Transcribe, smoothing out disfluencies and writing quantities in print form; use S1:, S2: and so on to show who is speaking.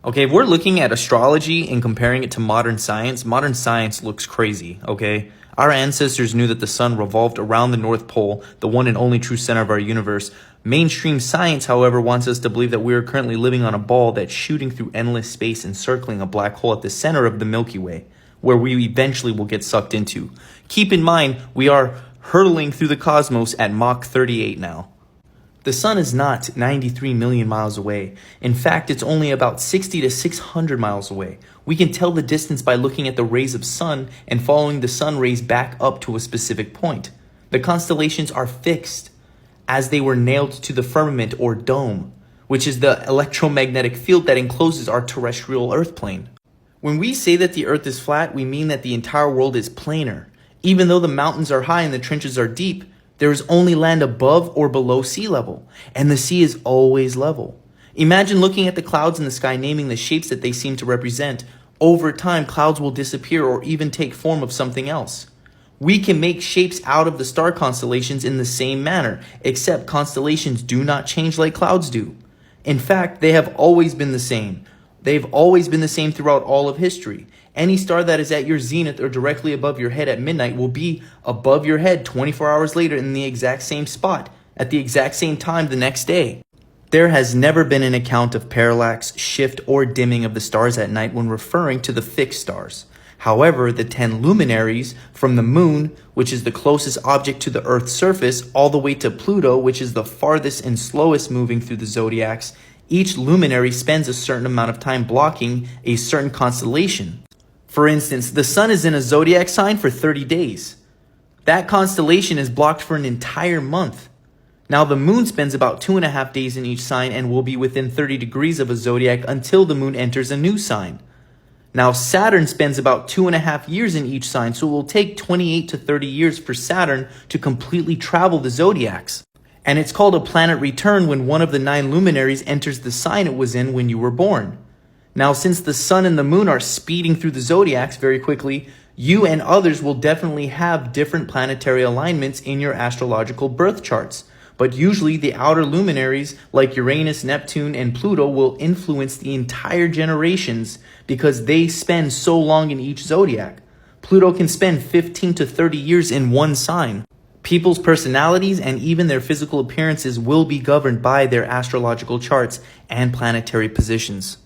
S1: Okay, if we're looking at astrology and comparing it to modern science looks crazy, okay? Our ancestors knew that the sun revolved around the North Pole, the one and only true center of our universe. Mainstream science, however, wants us to believe that we are currently living on a ball that's shooting through endless space and circling a black hole at the center of the Milky Way, where we eventually will get sucked into. Keep in mind, we are hurtling through the cosmos at Mach 38 now. The sun is not 93 million miles away. In fact, it's only about 60 to 600 miles away. We can tell the distance by looking at the rays of sun and following the sun rays back up to a specific point. The constellations are fixed as they were nailed to the firmament or dome, which is the electromagnetic field that encloses our terrestrial Earth plane. When we say that the Earth is flat, we mean that the entire world is planar. Even though the mountains are high and the trenches are deep, there is only land above or below sea level, and the sea is always level. Imagine looking at the clouds in the sky, naming the shapes that they seem to represent. Over time, clouds will disappear or even take form of something else. We can make shapes out of the star constellations in the same manner, except constellations do not change like clouds do. In fact, they have always been the same. They've always been the same throughout all of history. Any star that is at your zenith or directly above your head at midnight will be above your head 24 hours later in the exact same spot, at the exact same time the next day. There has never been an account of parallax, shift, or dimming of the stars at night when referring to the fixed stars. However, the 10 luminaries from the moon, which is the closest object to the Earth's surface, all the way to Pluto, which is the farthest and slowest moving through the zodiacs, each luminary spends a certain amount of time blocking a certain constellation. For instance, the sun is in a zodiac sign for 30 days. That constellation is blocked for an entire month. Now the moon spends about 2.5 days in each sign and will be within 30 degrees of a zodiac until the moon enters a new sign. Now Saturn spends about 2.5 years in each sign, so it will take 28 to 30 years for Saturn to completely travel the zodiacs. And it's called a planet return when one of the 9 luminaries enters the sign it was in when you were born. Now, since the sun and the moon are speeding through the zodiacs very quickly, you and others will definitely have different planetary alignments in your astrological birth charts. But usually the outer luminaries like Uranus, Neptune, and Pluto will influence the entire generations because they spend so long in each zodiac. Pluto can spend 15 to 30 years in one sign. People's personalities and even their physical appearances will be governed by their astrological charts and planetary positions.